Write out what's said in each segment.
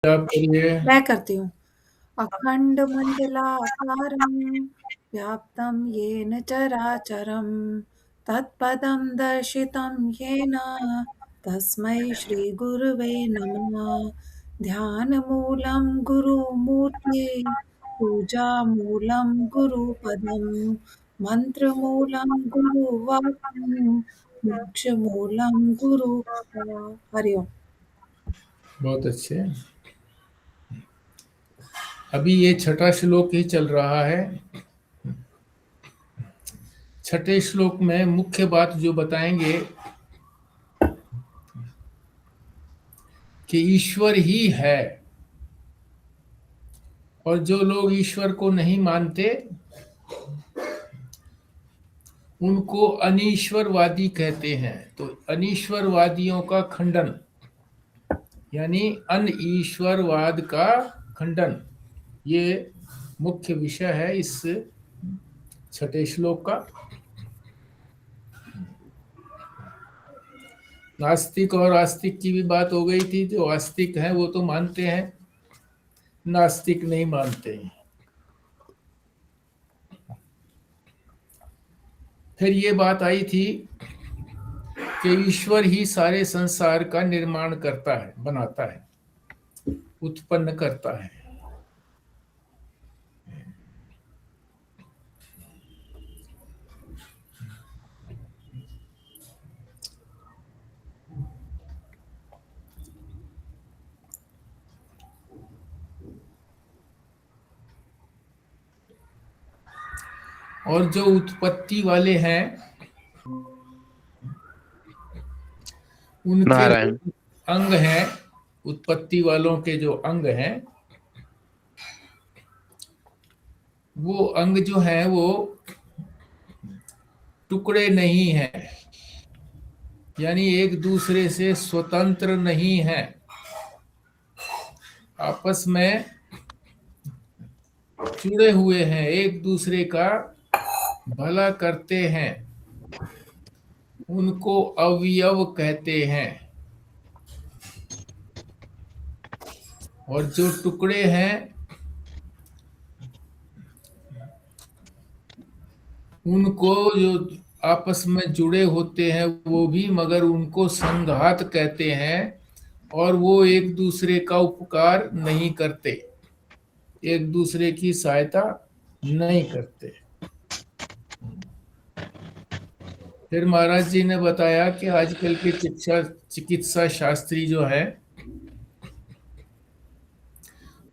आप करिए। मैं करती हूँ। अखण्डमण्डलाकारं व्याप्तं येन चराचरं तत्पदं दर्शितं येन तस्मै श्रीगुरुवे नमः। ध्यानमूलं गुरुमूर्ते पूजामूलं गुरुपदं मन्त्रमूलं गुरुवाक्यं मोक्षमूलं गुरुकृपा। हरि ओम। बहुत अच्छे। अभी ये छठा श्लोक ही चल रहा है। छठे श्लोक में मुख्य बात जो बताएंगे कि ईश्वर ही है, और जो लोग ईश्वर को नहीं मानते उनको अनीश्वरवादी कहते हैं। तो अनीश्वरवादियों का खंडन, यानी अनईश्वरवाद का खंडन, ये मुख्य विषय है इस छठे श्लोक का। नास्तिक और आस्तिक की भी बात हो गई थी। जो आस्तिक हैं वो तो मानते हैं, नास्तिक नहीं मानते हैं। फिर ये बात आई थी कि ईश्वर ही सारे संसार का निर्माण करता है, बनाता है, उत्पन्न करता है। और जो उत्पत्ति वाले हैं उनके नारायण। अंग हैं, उत्पत्ति वालों के जो अंग हैं, वो अंग जो हैं वो टुकड़े नहीं हैं, यानी एक दूसरे से स्वतंत्र नहीं हैं, आपस में जुड़े हुए हैं, एक दूसरे का भला करते हैं, उनको अवयव कहते हैं। और जो टुकड़े हैं उनको, जो आपस में जुड़े होते हैं वो भी, मगर उनको संघात कहते हैं, और वो एक दूसरे का उपकार नहीं करते, एक दूसरे की सहायता नहीं करते। फिर महाराज जी ने बताया कि आजकल के चिकित्सा शास्त्री जो है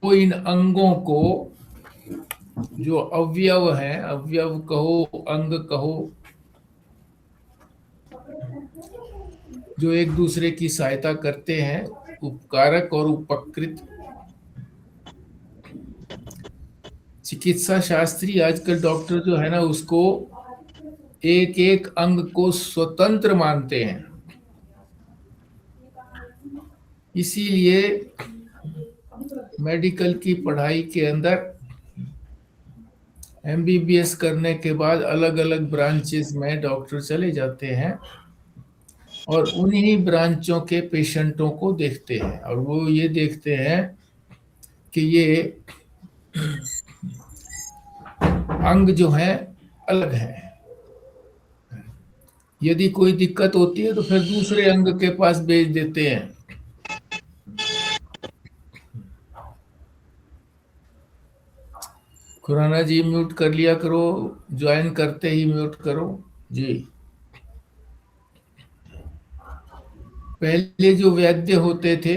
वो इन अंगों को, जो अवयव हैं, अवयव कहो अंग कहो, जो एक दूसरे की सहायता करते हैं, उपकारक और उपकृत, चिकित्सा शास्त्री आजकल डॉक्टर जो है ना उसको एक एक अंग को स्वतंत्र मानते हैं। इसीलिए मेडिकल की पढ़ाई के अंदर एमबीबीएस करने के बाद अलग अलग ब्रांचेस में डॉक्टर चले जाते हैं और उन्हीं ब्रांचों के पेशेंटों को देखते हैं, और वो ये देखते हैं कि ये अंग जो है अलग है। यदि कोई दिक्कत होती है तो फिर दूसरे अंग के पास भेज देते हैं। खुराना जी म्यूट कर लिया करो, ज्वाइन करते ही म्यूट करो जी। पहले जो वैद्य होते थे,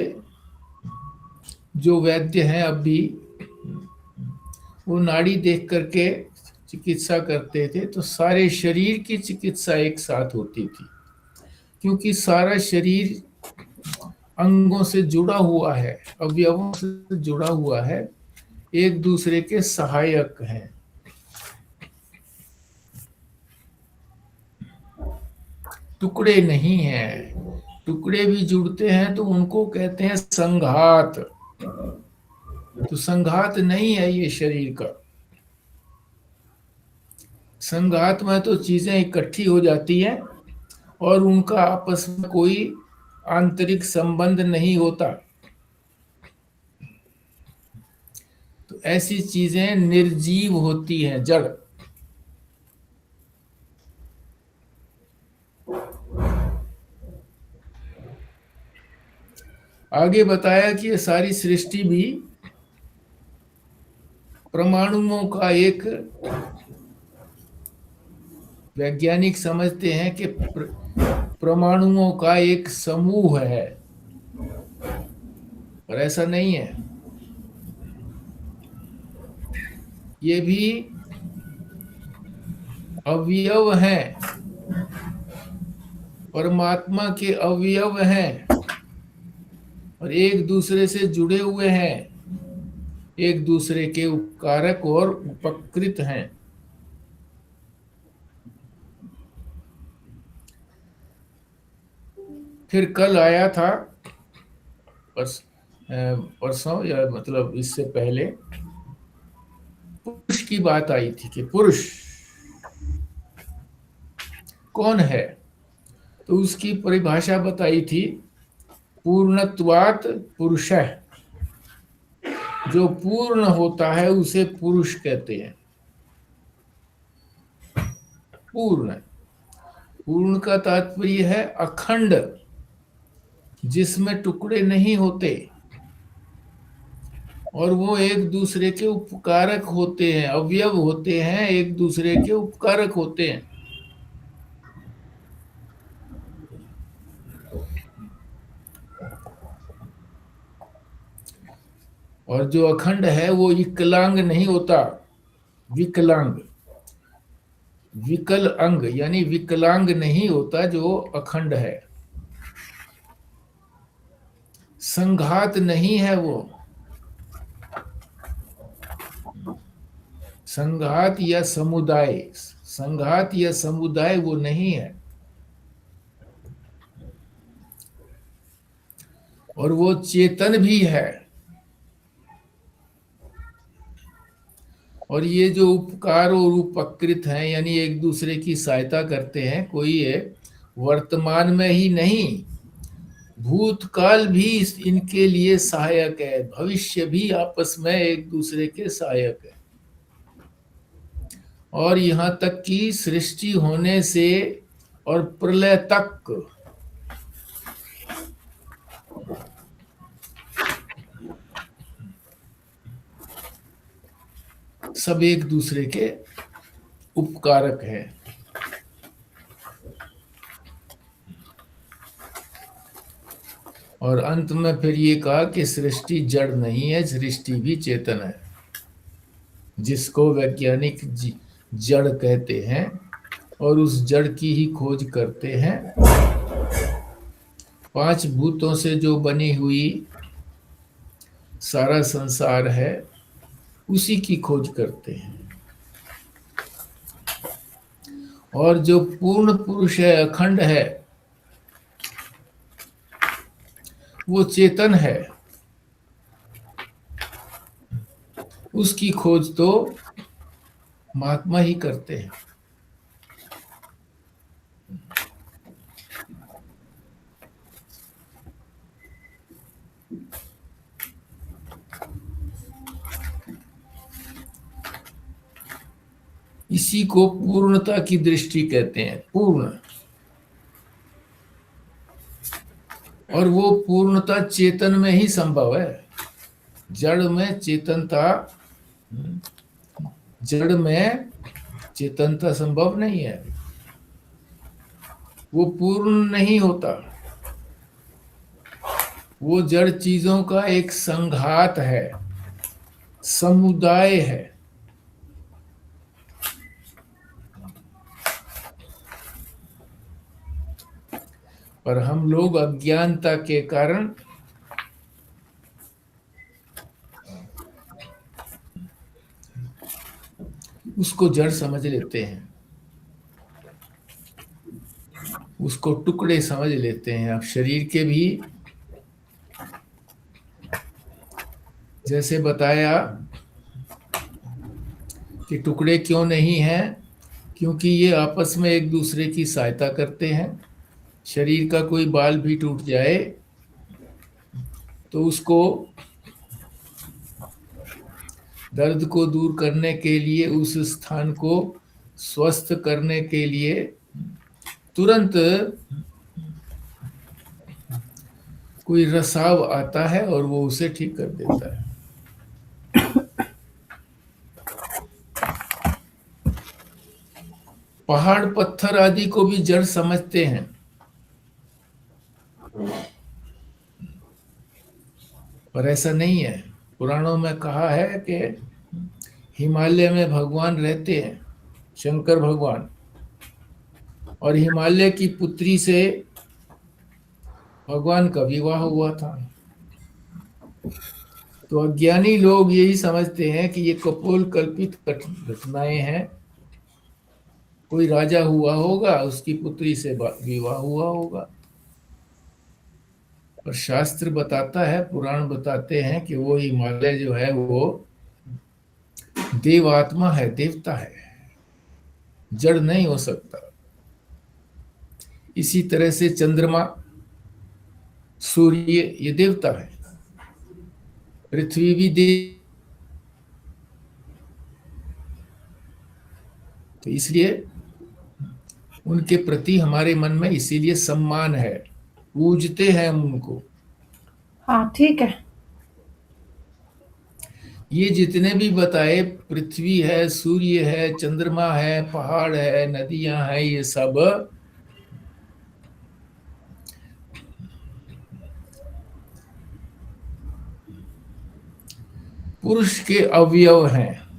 जो वैद्य हैं अब भी, वो नाड़ी देख करके चिकित्सा करते थे, तो सारे शरीर की चिकित्सा एक साथ होती थी, क्योंकि सारा शरीर अंगों से जुड़ा हुआ है, अवयवों से जुड़ा हुआ है, एक दूसरे के सहायक हैं। टुकड़े नहीं हैं। टुकड़े भी जुड़ते हैं तो उनको कहते हैं संघात। तो संघात नहीं है ये शरीर का। संघात में तो चीजें इकट्ठी हो जाती हैं और उनका आपस में कोई आंतरिक संबंध नहीं होता। ऐसी चीजें निर्जीव होती हैं, जड़। आगे बताया कि ये सारी सृष्टि भी परमाणुओं का एक, वैज्ञानिक समझते हैं कि परमाणुओं का एक समूह है, पर ऐसा नहीं है। ये भी अवयव हैं, परमात्मा के अवयव हैं, और एक दूसरे से जुड़े हुए हैं, एक दूसरे के उपकारक और उपकृत हैं। फिर कल आया था, परसों या मतलब इससे पहले, पुरुष की बात आई थी कि पुरुष कौन है। तो उसकी परिभाषा बताई थी, पूर्णत्वात् पुरुषः, जो पूर्ण होता है उसे पुरुष कहते हैं। पूर्ण, पूर्ण का तात्पर्य है अखंड, जिसमें टुकड़े नहीं होते, और वो एक दूसरे के उपकारक होते हैं, अवयव होते हैं, एक दूसरे के उपकारक होते हैं। और जो अखंड है वो विकलांग नहीं होता, विकलांग, विकल अंग यानी विकलांग नहीं होता जो अखंड है। संघात नहीं है वो, संघात या समुदाय, संघात या समुदाय वो नहीं है। और वो चेतन भी है। और ये जो उपकार और उपकृत हैं, यानी एक दूसरे की सहायता करते हैं, कोई ये वर्तमान में ही नहीं, भूतकाल भी इनके लिए सहायक है, भविष्य भी आपस में एक दूसरे के सहायक है। और यहाँ तक कि सृष्टि होने से और प्रलय तक सब एक दूसरे के उपकारक है। और अंत में फिर ये कहा कि सृष्टि जड़ नहीं है, सृष्टि भी चेतन है, जिसको वैज्ञानिक जड़ कहते हैं, और उस जड़ की ही खोज करते हैं। 5 भूतों से जो बनी हुई सारा संसार है, उसी की खोज करते हैं। और जो पूर्ण पुरुष है, अखंड है, वो चेतन है, उसकी खोज तो महात्मा ही करते हैं। इसी को पूर्णता की दृष्टि कहते हैं, पूर्ण। और वो पूर्णता चेतन में ही संभव है, जड़ में चेतनता, जड़ में चेतनता संभव नहीं है, वो पूर्ण नहीं होता। वो जड़ चीजों का एक संघात है, समुदाय है। पर हम लोग अज्ञानता के कारण उसको जड़ समझ लेते हैं, उसको टुकड़े समझ लेते हैं। अब शरीर के भी जैसे बताया कि टुकड़े क्यों नहीं हैं, क्योंकि ये आपस में एक दूसरे की सहायता करते हैं। शरीर का कोई बाल भी टूट जाए तो उसको दर्द को दूर करने के लिए, उस स्थान को स्वस्थ करने के लिए तुरंत कोई रसाव आता है और वो उसे ठीक कर देता है। पहाड़ पत्थर आदि को भी जड़ समझते हैं, पर ऐसा नहीं है। पुराणों में कहा है कि हिमालय में भगवान रहते हैं, शंकर भगवान, और हिमालय की पुत्री से भगवान का विवाह हुआ था। तो अज्ञानी लोग यही समझते हैं कि ये कपोल कल्पित घटनाएं हैं, कोई राजा हुआ होगा, उसकी पुत्री से विवाह हुआ होगा। और शास्त्र बताता है, पुराण बताते हैं कि वो हिमालय जो है वो देवात्मा है, देवता है, जड़ नहीं हो सकता। इसी तरह से चंद्रमा, सूर्य, ये देवता है, पृथ्वी भी देव। तो इसलिए उनके प्रति हमारे मन में इसीलिए सम्मान है, पूजते हैं हम उनको। हाँ ठीक है। ये जितने भी बताए, पृथ्वी है, सूर्य है, चंद्रमा है, पहाड़ है, नदियां हैं, ये सब पुरुष के अवयव हैं।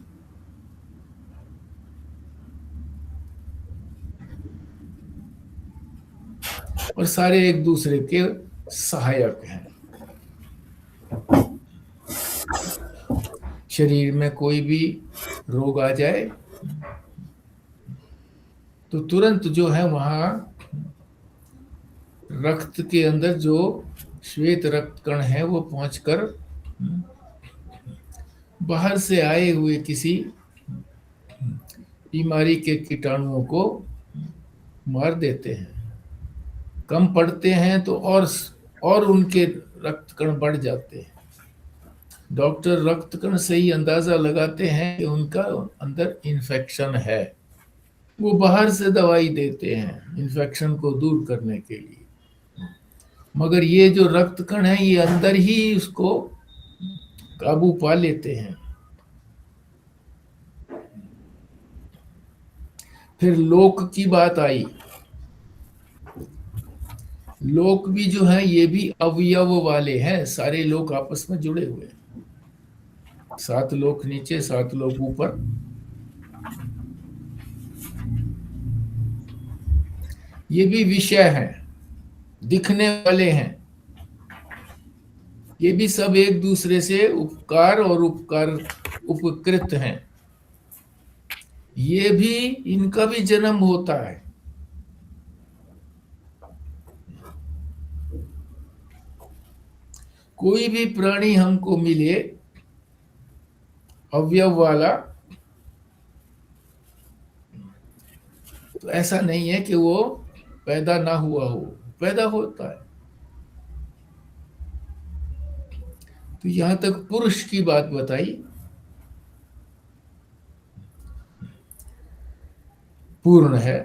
और सारे एक दूसरे के सहायक हैं। शरीर में कोई भी रोग आ जाए तो तुरंत जो है वहां रक्त के अंदर जो श्वेत रक्त कण है वो पहुंचकर बाहर से आए हुए किसी बीमारी के कीटाणुओं को मार देते हैं। कम पड़ते हैं तो और उनके रक्त कण बढ़ जाते हैं। डॉक्टर रक्त कण से ही अंदाजा लगाते हैं कि उनका अंदर इन्फेक्शन है, वो बाहर से दवाई देते हैं इन्फेक्शन को दूर करने के लिए। मगर ये जो रक्त कण है ये अंदर ही उसको काबू पा लेते हैं। फिर लोक की बात आई। लोक भी जो है ये भी अवयव वाले हैं, सारे लोग आपस में जुड़े हुए हैं। 7 लोक नीचे, 7 लोक ऊपर। ये भी विषय हैं, दिखने वाले हैं। ये भी सब एक दूसरे से उपकार और उपकार उपकृत हैं। ये भी, इनका भी जन्म होता है। कोई भी प्राणी हमको मिले अवयव वाला, तो ऐसा नहीं है कि वो पैदा ना हुआ हो, पैदा होता है। तो यहां तक पुरुष की बात बताई। पूर्ण है।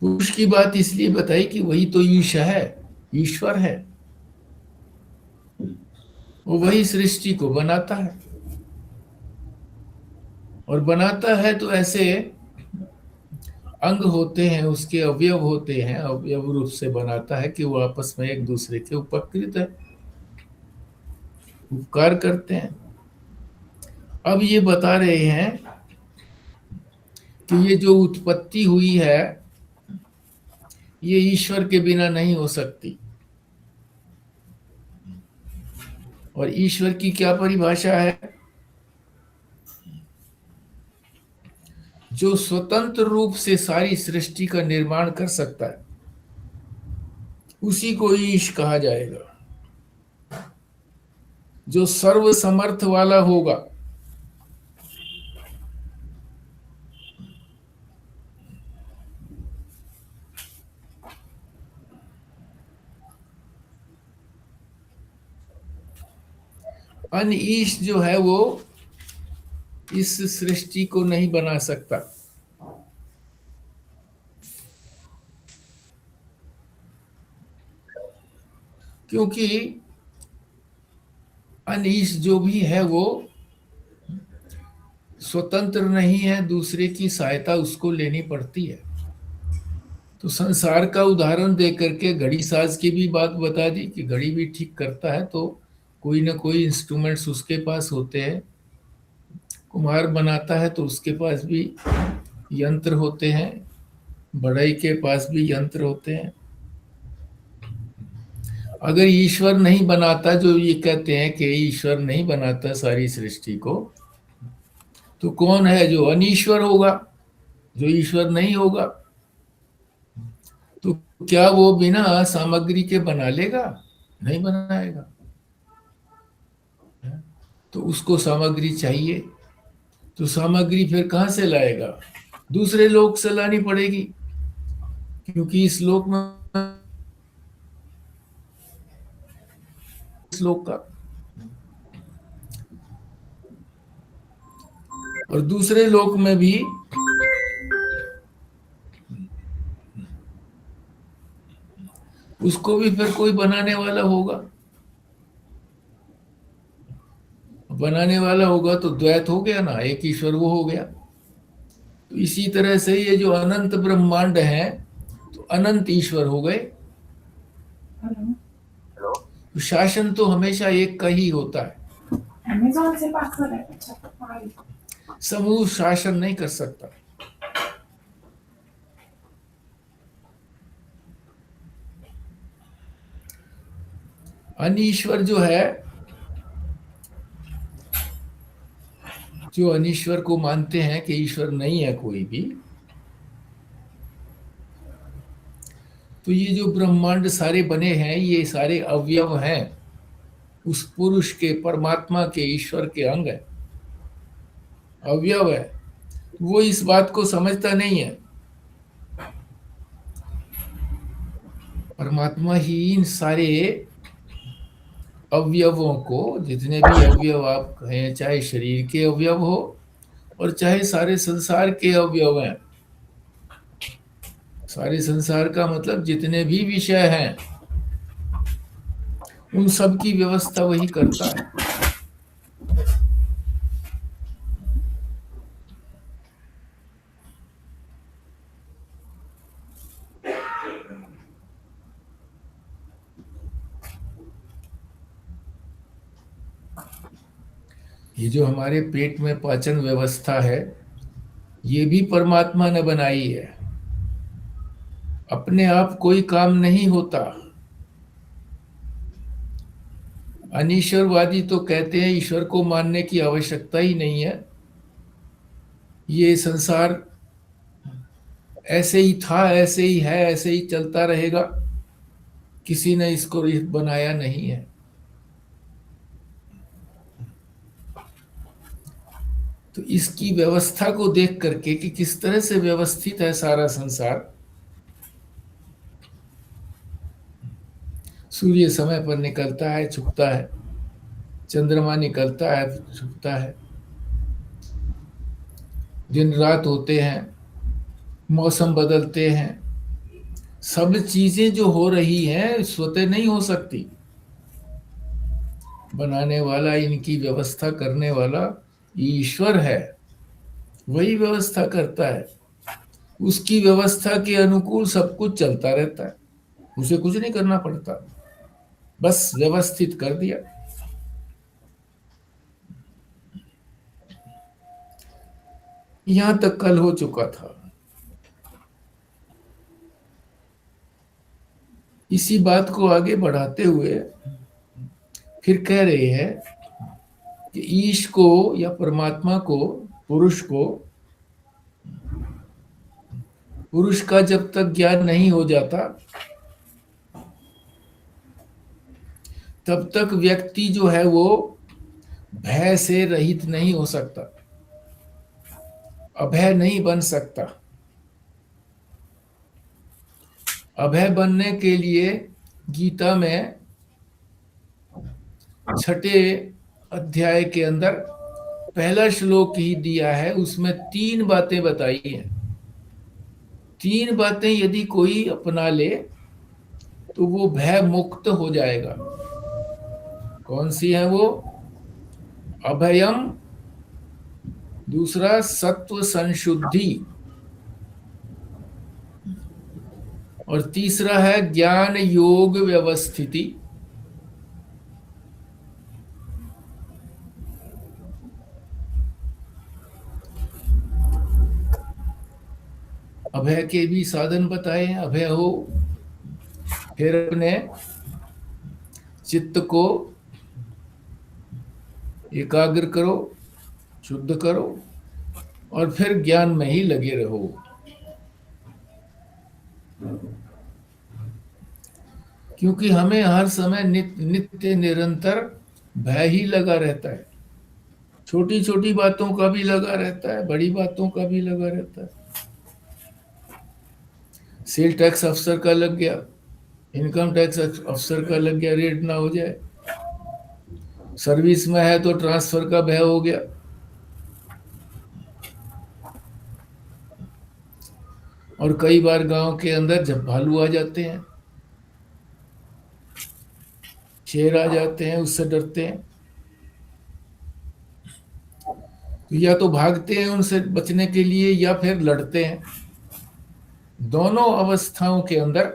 पुरुष की बात इसलिए बताई कि वही तो ईश है, ईश्वर है। वो वही सृष्टि को बनाता है, और बनाता है तो ऐसे अंग होते हैं, उसके अवयव होते हैं, अवयव रूप से बनाता है कि वो आपस में एक दूसरे के उपकृत है, उपकार करते हैं। अब ये बता रहे हैं कि ये जो उत्पत्ति हुई है ये ईश्वर के बिना नहीं हो सकती। और ईश्वर की क्या परिभाषा है? जो स्वतंत्र रूप से सारी सृष्टि का निर्माण कर सकता है, उसी को ईश कहा जाएगा। जो सर्व समर्थ वाला होगा, अनईश जो है वो इस सृष्टि को नहीं बना सकता। क्योंकि अनईश जो भी है वो स्वतंत्र नहीं है, दूसरे की सहायता उसको लेनी पड़ती है। तो संसार का उदाहरण दे करके घड़ी साज की भी बात बता दी कि घड़ी भी ठीक करता है तो कोई ना कोई इंस्ट्रूमेंट्स उसके पास होते हैं। कुम्हार बनाता है तो उसके पास भी यंत्र होते हैं, बढ़ई के पास भी यंत्र होते हैं। अगर ईश्वर नहीं बनाता, जो ये कहते हैं कि ईश्वर नहीं बनाता सारी सृष्टि को, तो कौन है जो अनीश्वर होगा, जो ईश्वर नहीं होगा? तो क्या वो बिना सामग्री के बना लेगा? नहीं बनाएगा। तो उसको सामग्री चाहिए। तो सामग्री फिर कहां से लाएगा? दूसरे लोक से लानी पड़ेगी, क्योंकि इस लोक में, इस लोक का और दूसरे लोक में भी उसको भी फिर कोई बनाने वाला होगा। बनाने वाला होगा तो द्वैत हो गया ना, एक ईश्वर वो हो गया। तो इसी तरह से ये जो अनंत ब्रह्मांड है, तो अनंत ईश्वर हो गए। तो शासन तो हमेशा एक का ही होता है। अमेज़न से पार्सल है। अच्छा, समूह शासन नहीं कर सकता। अनीश्वर जो है, जो अनीश्वर को मानते हैं कि ईश्वर नहीं है कोई भी, तो ये जो ब्रह्मांड सारे बने हैं ये सारे अवयव हैं उस पुरुष के, परमात्मा के, ईश्वर के अंग है, अवयव है। वो इस बात को समझता नहीं है। परमात्मा ही इन सारे अवयवों को, जितने भी अवयव आप कहें, चाहे शरीर के अवयव हो और चाहे सारे संसार के अवयव हैं, सारे संसार का मतलब जितने भी विषय हैं, उन सब की व्यवस्था वही करता है। ये जो हमारे पेट में पाचन व्यवस्था है, ये भी परमात्मा ने बनाई है। अपने आप कोई काम नहीं होता। अनीश्वरवादी तो कहते हैं ईश्वर को मानने की आवश्यकता ही नहीं है, ये संसार ऐसे ही था, ऐसे ही है, ऐसे ही चलता रहेगा, किसी ने इसको बनाया नहीं है। तो इसकी व्यवस्था को देख करके कि किस तरह से व्यवस्थित है सारा संसार, सूर्य समय पर निकलता है, छुपता है, चंद्रमा निकलता है, छुपता है, दिन रात होते हैं, मौसम बदलते हैं, सब चीजें जो हो रही हैं स्वतः नहीं हो सकती। बनाने वाला, इनकी व्यवस्था करने वाला ईश्वर है, वही व्यवस्था करता है। उसकी व्यवस्था के अनुकूल सब कुछ चलता रहता है, उसे कुछ नहीं करना पड़ता, बस व्यवस्थित कर दिया। यहां तक कल हो चुका था। इसी बात को आगे बढ़ाते हुए फिर कह रहे हैं कि ईश को या परमात्मा को, पुरुष को, पुरुष का जब तक ज्ञान नहीं हो जाता तब तक व्यक्ति जो है वो भय से रहित नहीं हो सकता, अभय नहीं बन सकता। अभय बनने के लिए गीता में छठे अध्याय के अंदर पहला श्लोक ही दिया है, उसमें 3 बातें बताई हैं। 3 बातें यदि कोई अपना ले तो वो भय मुक्त हो जाएगा। कौन सी है वो? अभयम, दूसरा सत्व संशुद्धि, और तीसरा है ज्ञान योग व्यवस्थिति। अभय के भी साधन बताए हैं। अभय हो, फिर अपने चित्त को एकाग्र करो, शुद्ध करो, और फिर ज्ञान में ही लगे रहो। क्योंकि हमें हर समय नित्य निरंतर भय ही लगा रहता है। छोटी छोटी बातों का भी लगा रहता है, बड़ी बातों का भी लगा रहता है। सेल टैक्स अफसर का लग गया, इनकम टैक्स अफसर का लग गया, रेड ना हो जाए। सर्विस में है तो ट्रांसफर का भय हो गया। और कई बार गांव के अंदर जब भालू आ जाते हैं, शेर आ जाते हैं, उससे डरते हैं। तो या तो भागते हैं उनसे बचने के लिए, या फिर लड़ते हैं। दोनों अवस्थाओं के अंदर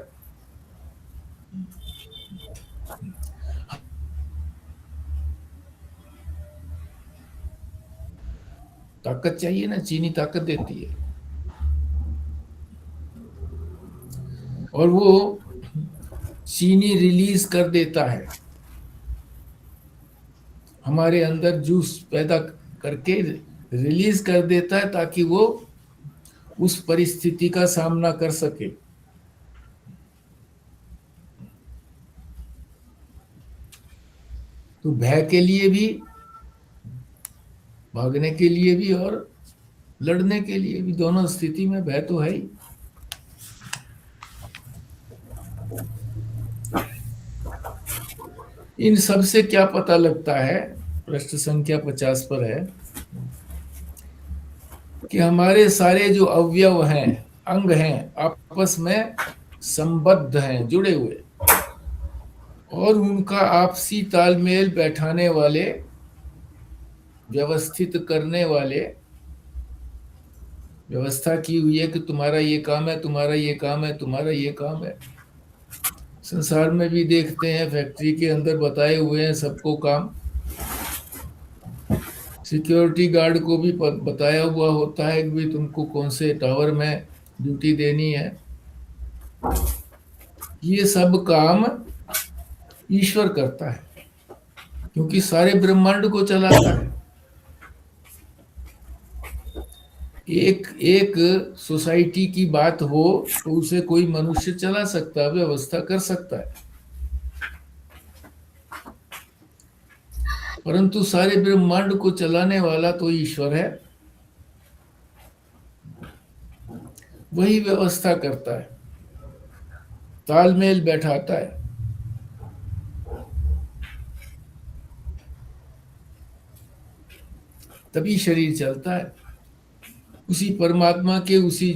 ताकत चाहिए ना, चीनी ताकत देती है। और वो चीनी रिलीज कर देता है, हमारे अंदर जूस पैदा करके रिलीज कर देता है, ताकि वो उस परिस्थिति का सामना कर सके। तो भय के लिए भी, भागने के लिए भी, और लड़ने के लिए भी, दोनों स्थिति में भय तो है ही। इन सब से क्या पता लगता है, पृष्ठ संख्या 50 पर है, कि हमारे सारे जो अवयव हैं, अंग हैं, आपस में संबद्ध हैं, जुड़े हुए, और उनका आपसी तालमेल बैठाने वाले, व्यवस्थित करने वाले, व्यवस्था की हुई है कि तुम्हारा ये काम है, तुम्हारा ये काम है, तुम्हारा ये काम है। संसार में भी देखते हैं, फैक्ट्री के अंदर बताए हुए हैं सबको काम। सिक्योरिटी गार्ड को भी बताया हुआ होता है कि भाई तुमको कौन से टावर में ड्यूटी देनी है। ये सब काम ईश्वर करता है, क्योंकि सारे ब्रह्मांड को चलाता है। एक सोसाइटी की बात हो तो उसे कोई मनुष्य चला सकता है, व्यवस्था कर सकता है, परंतु सारे ब्रह्मांड को चलाने वाला तो ईश्वर है। वही व्यवस्था करता है, तालमेल बैठाता है। तभी शरीर चलता है। उसी परमात्मा के, उसी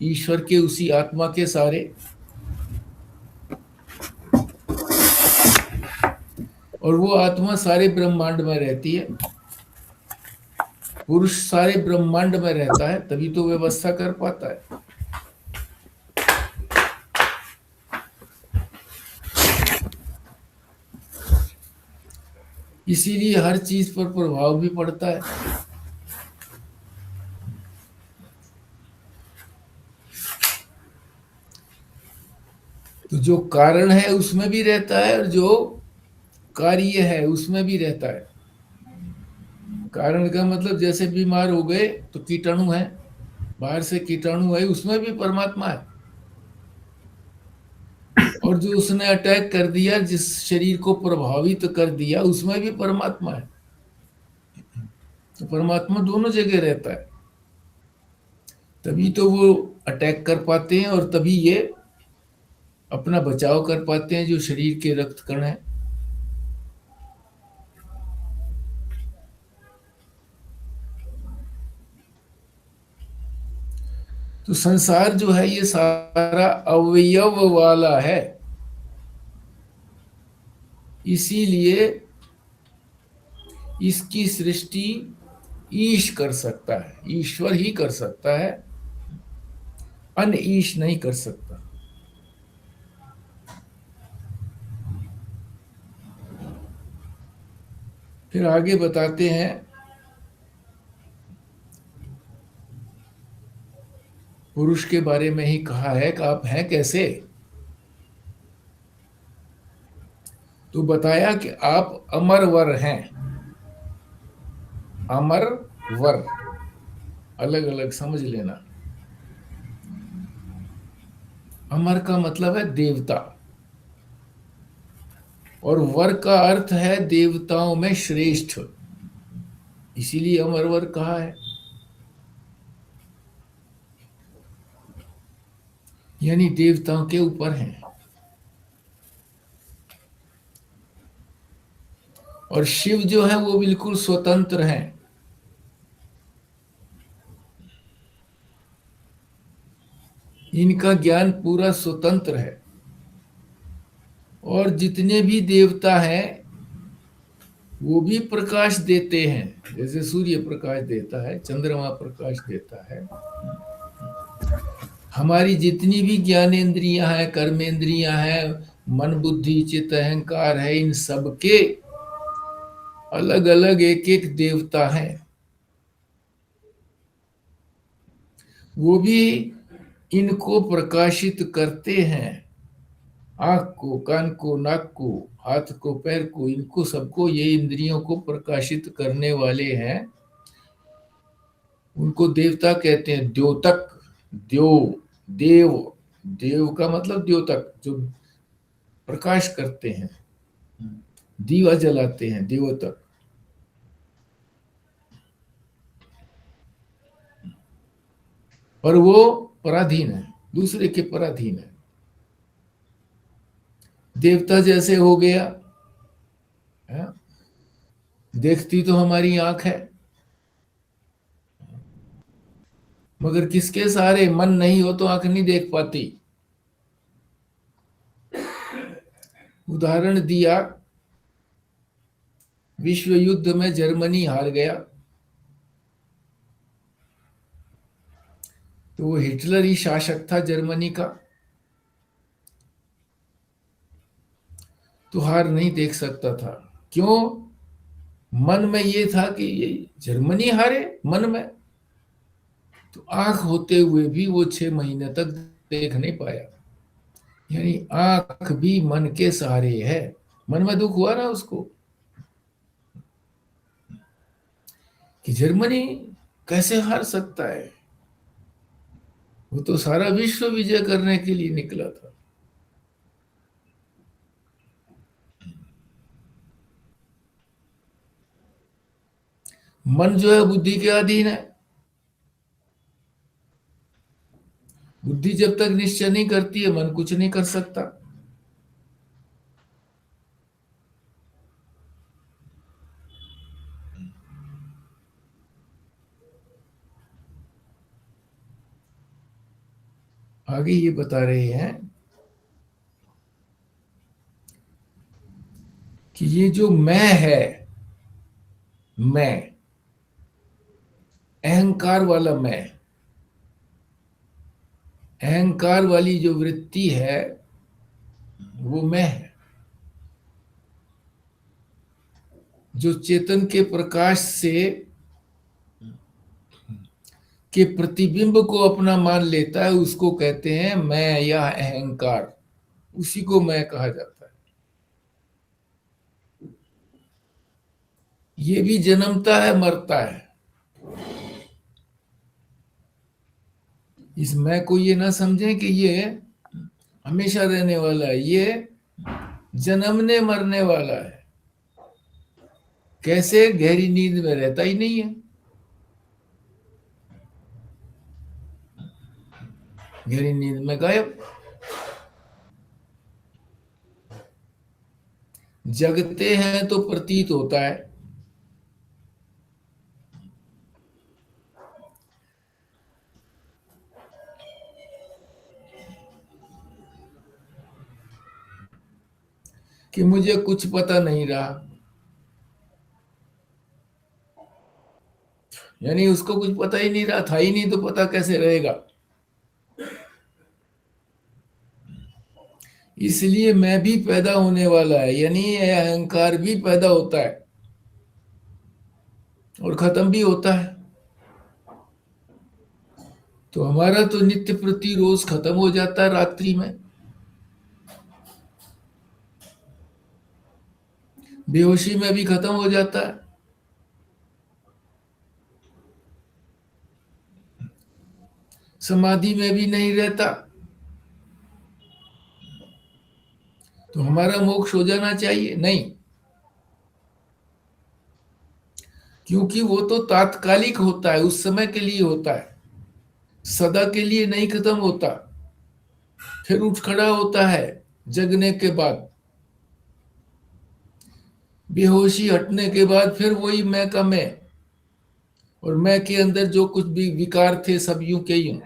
ईश्वर के, उसी आत्मा के सारे, और वो आत्मा सारे ब्रह्मांड में रहती है। पुरुष सारे ब्रह्मांड में रहता है, तभी तो व्यवस्था कर पाता है। इसीलिए हर चीज पर प्रभाव भी पड़ता है। तो जो कारण है उसमें भी रहता है, और जो कार्य है उसमें भी रहता है। कारण का मतलब जैसे बीमार हो गए तो कीटाणु है, बाहर से कीटाणु है, उसमें भी परमात्मा है। और जो उसने अटैक कर दिया, जिस शरीर को प्रभावित कर दिया, उसमें भी परमात्मा है। तो परमात्मा दोनों जगह रहता है, तभी तो वो अटैक कर पाते हैं, और तभी ये अपना बचाव कर पाते हैं, जो शरीर के रक्त कण है। तो संसार जो है ये सारा अवयव वाला है, इसीलिए इसकी सृष्टि ईश कर सकता है, ईश्वर ही कर सकता है, अन्य ईश नहीं कर सकता। फिर आगे बताते हैं, पुरुष के बारे में ही कहा है कि आप हैं कैसे। तो बताया कि आप अमर वर हैं। अमर वर अलग अलग समझ लेना। अमर का मतलब है देवता, और वर का अर्थ है देवताओं में श्रेष्ठ, इसीलिए अमरवर कहा है। यानी देवताओं के ऊपर हैं। और शिव जो है वो बिल्कुल स्वतंत्र हैं। इनका ज्ञान पूरा स्वतंत्र है। और जितने भी देवता हैं वो भी प्रकाश देते हैं, जैसे सूर्य प्रकाश देता है, चंद्रमा प्रकाश देता है। हमारी जितनी भी ज्ञानेंद्रियां हैं, कर्मेंद्रियां हैं, मन बुद्धि चित्त अहंकार है, इन सब के अलग अलग एक एक देवता हैं। वो भी इनको प्रकाशित करते हैं। आंख को, कान को, नाक को, हाथ को, पैर को, इनको सबको, ये इंद्रियों को प्रकाशित करने वाले हैं। उनको देवता कहते हैं, द्योतक। द्यो, देव, देव का मतलब द्योतक, जो प्रकाश करते हैं, दीवा जलाते हैं, देवतक। और वो पराधीन है, दूसरे के पराधीन है। देवता जैसे हो गया है? देखती तो हमारी आंख है, मगर किसके सहारे? मन नहीं हो तो आंख नहीं देख पाती। उदाहरण दिया, विश्व युद्ध में जर्मनी हार गया, तो वो हिटलर ही शासक था जर्मनी का, तो हार नहीं देख सकता था। क्यों? मन में ये था कि ये जर्मनी हारे, मन में। तो आंख होते हुए भी वो 6 महीने तक देख नहीं पाया। यानी आंख भी मन के सहारे है। मन में दुख हुआ ना उसको कि जर्मनी कैसे हार सकता है, वो तो सारा विश्व विजय करने के लिए निकला था। मन जो है बुद्धि के अधीन है। बुद्धि जब तक निश्चय नहीं करती है, मन कुछ नहीं कर सकता। आगे ये बता रहे हैं कि ये जो मैं है, मैं, अहंकार वाला मैं, अहंकार वाली जो वृत्ति है वो मैं है, जो चेतन के प्रकाश से के प्रतिबिंब को अपना मान लेता है, उसको कहते हैं मैं या अहंकार। उसी को मैं कहा जाता है। ये भी जन्मता है, मरता है। इस मैं को ये ना समझें कि ये हमेशा रहने वाला है, ये जन्मने मरने वाला है। कैसे? गहरी नींद में रहता ही नहीं है। गहरी नींद में गायब। जगते हैं तो प्रतीत होता है। कि मुझे कुछ पता नहीं रहा, यानी उसको कुछ पता ही नहीं रहा, था ही नहीं तो पता कैसे रहेगा। इसलिए मैं भी पैदा होने वाला है, यानी यह अहंकार भी पैदा होता है और खत्म भी होता है। तो हमारा तो नित्य प्रति रोज खत्म हो जाता है रात्रि में, बेहोशी में भी खत्म हो जाता है, समाधि में भी नहीं रहता। तो हमारा मोक्ष हो जाना चाहिए? नहीं, क्योंकि वो तो तात्कालिक होता है, उस समय के लिए होता है, सदा के लिए नहीं खत्म होता। फिर उठ खड़ा होता है जगने के बाद, बेहोशी हटने के बाद फिर वही मैं का मैं, और मैं के अंदर जो कुछ भी विकार थे सब यूं के यूं।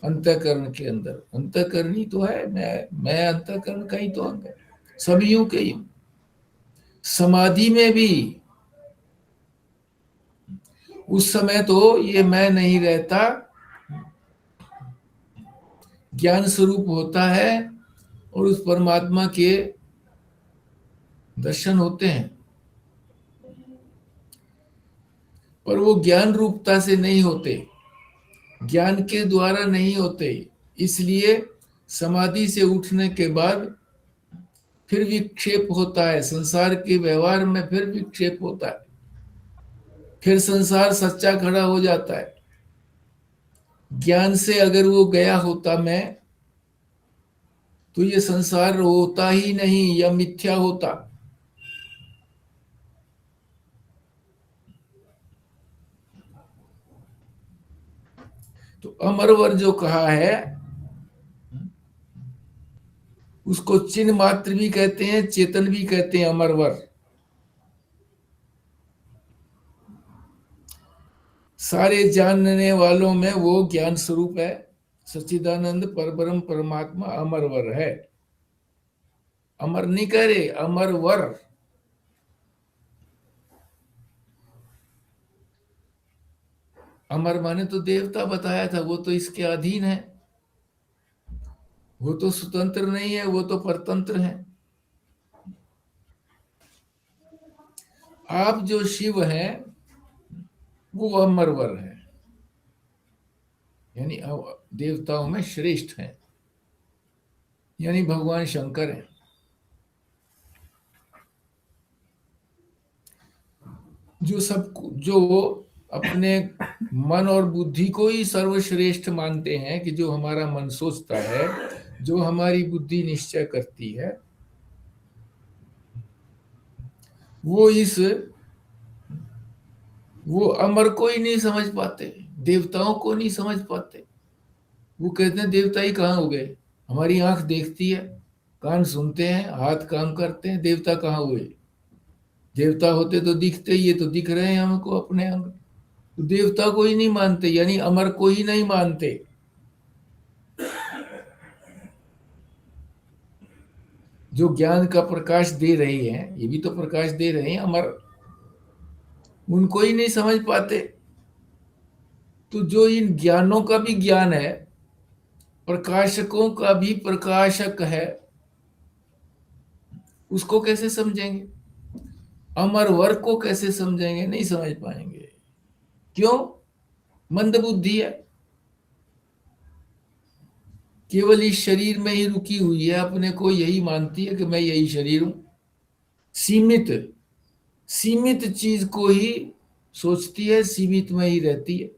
अंतःकरण के अंदर, अंतःकरण ही तो है मैं अंतःकरण का ही तो अंग है, सब यूं के यूं। समाधि में भी उस समय तो ये मैं नहीं रहता, ज्ञान स्वरूप होता है और उस परमात्मा के दर्शन होते हैं, पर वो ज्ञान रूपता से नहीं होते, ज्ञान के द्वारा नहीं होते। इसलिए समाधि से उठने के बाद फिर विक्षेप होता है, संसार के व्यवहार में फिर विक्षेप होता है, फिर संसार सच्चा खड़ा हो जाता है। ज्ञान से अगर वो गया होता मैं, तो ये संसार होता ही नहीं या मिथ्या होता। तो अमरवर जो कहा है, उसको चिन्ह मात्र भी कहते हैं, चेतन भी कहते हैं, अमरवर। सारे जानने वालों में वो ज्ञान स्वरूप है, सच्चिदानंद परब्रह्म परमात्मा अमरवर है। अमर नहीं कह रहे, अमरवर। अमर माने तो देवता बताया था, वो तो इसके अधीन है, वो तो स्वतंत्र नहीं है, वो तो परतंत्र है। आप जो शिव हैं वो अमरवर है, यानी देवताओं में श्रेष्ठ हैं, यानी भगवान शंकर हैं। जो अपने मन और बुद्धि को ही सर्वश्रेष्ठ मानते हैं, कि जो हमारा मन सोचता है, जो हमारी बुद्धि निश्चय करती है, वो अमर को ही नहीं समझ पाते, देवताओं को नहीं समझ पाते। वो कहते हैं देवता ही कहाँ हो गए, हमारी आंख देखती है, कान सुनते हैं, हाथ काम करते हैं, देवता कहाँ हुए? देवता होते तो दिखते, ये तो दिख रहे हैं हमको अपने अंग। तो देवता को ही नहीं मानते, यानी अमर को ही नहीं मानते। जो ज्ञान का प्रकाश दे रहे हैं, ये भी तो प्रकाश दे रहे हैं अमर, उनको ही नहीं समझ पाते। तो जो इन ज्ञानों का भी ज्ञान है, प्रकाशकों का भी प्रकाशक है, उसको कैसे समझेंगे? अमर वर्ग को कैसे समझेंगे? नहीं समझ पाएंगे। क्यों? मंद बुद्धि है, केवल इस शरीर में ही रुकी हुई है, अपने को यही मानती है कि मैं यही शरीर हूं। सीमित सीमित चीज को ही सोचती है, सीमित में ही रहती है।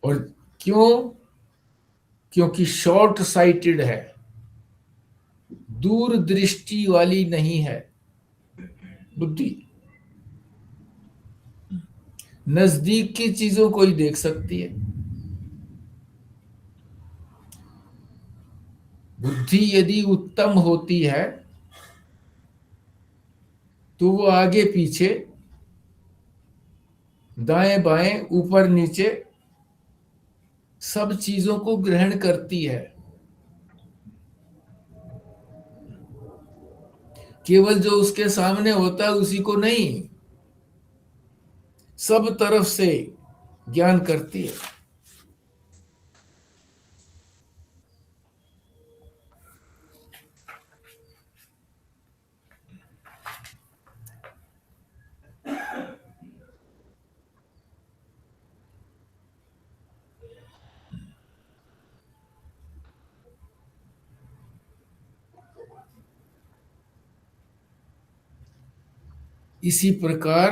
और क्यों? क्योंकि शॉर्ट साइटेड है, दूर दृष्टि वाली नहीं है बुद्धि, नजदीक की चीजों को ही देख सकती है। बुद्धि यदि उत्तम होती है तो वो आगे पीछे, दाएं बाएं, ऊपर नीचे सब चीजों को ग्रहण करती है, केवल जो उसके सामने होता है उसी को नहीं, सब तरफ से ज्ञान करती है। इसी प्रकार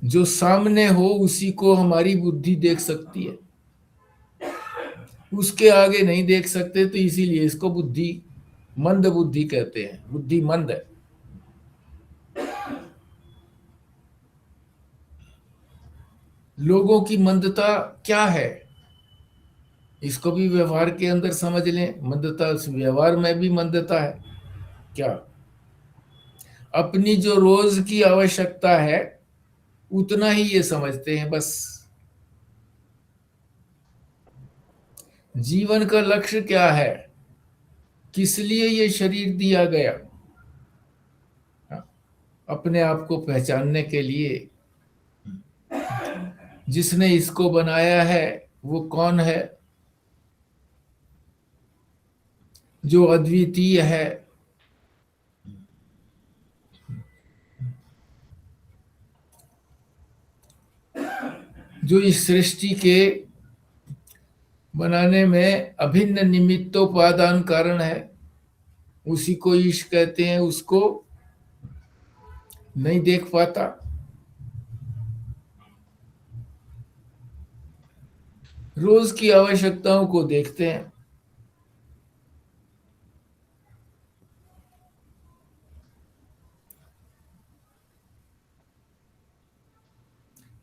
जो सामने हो उसी को हमारी बुद्धि देख सकती है, उसके आगे नहीं देख सकते, तो इसीलिए इसको बुद्धि मंद बुद्धि कहते हैं, बुद्धि मंद है। लोगों की मंदता क्या है, इसको भी व्यवहार के अंदर समझ लें। मंदता, व्यवहार में भी मंदता है क्या? अपनी जो रोज की आवश्यकता है उतना ही ये समझते हैं बस। जीवन का लक्ष्य क्या है, किस लिए ये शरीर दिया गया? अपने आप को पहचानने के लिए। जिसने इसको बनाया है वो कौन है? जो अद्वितीय है, जो इस सृष्टि के बनाने में अभिन्न निमित्तोपादान कारण है, उसी को ईश कहते हैं। उसको नहीं देख पाता। रोज की आवश्यकताओं को देखते हैं।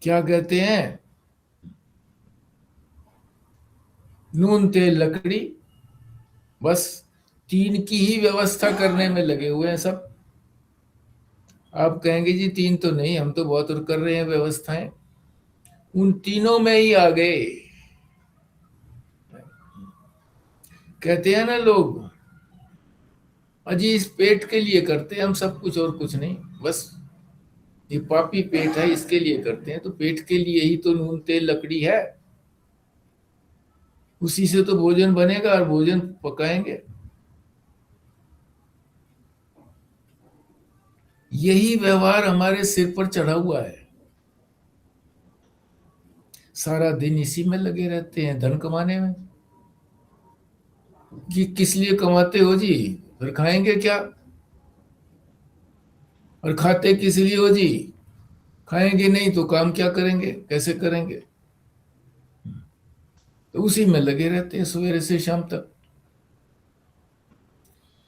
क्या कहते हैं? नून तेल लकड़ी, बस तीन की ही व्यवस्था करने में लगे हुए हैं सब। आप कहेंगे जी तीन तो नहीं, हम तो बहुत और कर रहे हैं व्यवस्थाएं। उन तीनों में ही आ गए। कहते हैं ना लोग, अजी इस पेट के लिए करते हैं हम सब कुछ और कुछ नहीं, बस ये पापी पेट है इसके लिए करते हैं। तो पेट के लिए ही तो नून तेल लकड़ी है, उसी से तो भोजन बनेगा और भोजन पकाएंगे। यही व्यवहार हमारे सिर पर चढ़ा हुआ है। सारा दिन इसी में लगे रहते हैं, धन कमाने में। कि किस लिए कमाते हो जी? फिर खाएंगे क्या? और खाते किस लिए हो जी? खाएंगे नहीं तो काम क्या करेंगे, कैसे करेंगे? तो उसी में लगे रहते हैं सवेरे से शाम तक।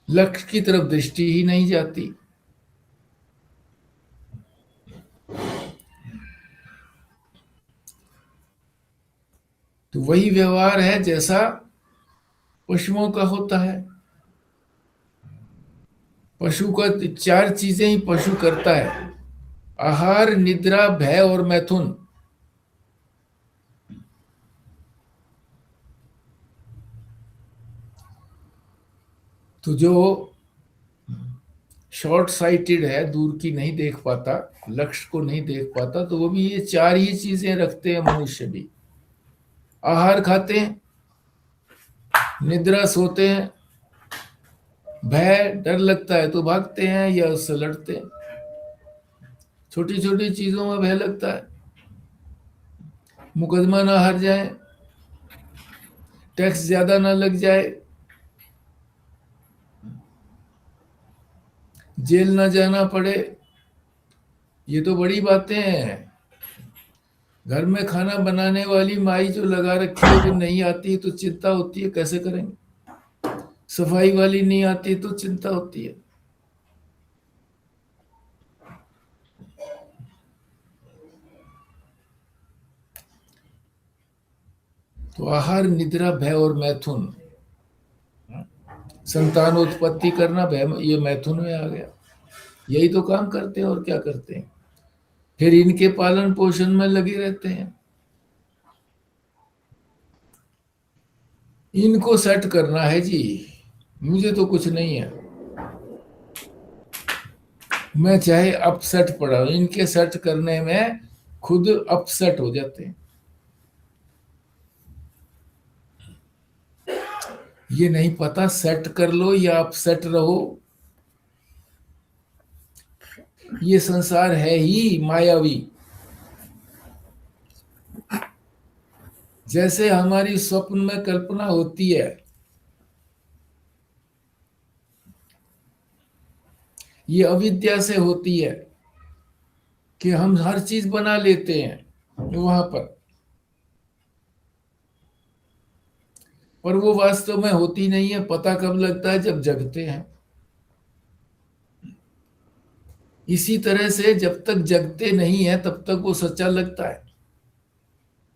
लक्ष्य की तरफ दृष्टि ही नहीं जाती। तो वही व्यवहार है जैसा पशुओं का होता है। पशु का चार चीजें ही पशु करता है: आहार, निद्रा, भय और मैथुन। तो जो शॉर्ट साइटेड है, दूर की नहीं देख पाता, लक्ष्य को नहीं देख पाता, तो वो भी ये चार ही चीजें रखते हैं। मनुष्य भी आहार खाते हैं, निद्रा सोते हैं, भय डर लगता है तो भागते हैं या उससे लड़ते हैं। छोटी छोटी चीजों में भय लगता है, मुकदमा ना हार जाए, टैक्स ज्यादा ना लग जाए, जेल ना जाना पड़े। ये तो बड़ी बातें हैं। घर में खाना बनाने वाली माई जो लगा रखी है, जो नहीं आती तो चिंता होती है कैसे करेंगे। सफाई वाली नहीं आती तो चिंता होती है। तो आहार, निद्रा, भय और मैथुन। संतान उत्पत्ति करना, भय, ये मैथुन में आ गया। यही तो काम करते हैं और क्या करते हैं। फिर इनके पालन पोषण में लगे रहते हैं। इनको सेट करना है जी, मुझे तो कुछ नहीं है। मैं चाहे अपसेट पड़ा हूं, इनके सेट करने में खुद अपसेट हो जाते हैं। ये नहीं पता सेट कर लो या अपसेट रहो। ये संसार है ही मायावी। जैसे हमारी स्वप्न में कल्पना होती है, ये अविद्या से होती है कि हम हर चीज बना लेते हैं वहां पर वो वास्तव में होती नहीं है। पता कब लगता है? जब जगते हैं। इसी तरह से जब तक जगते नहीं है तब तक वो सच्चा लगता है।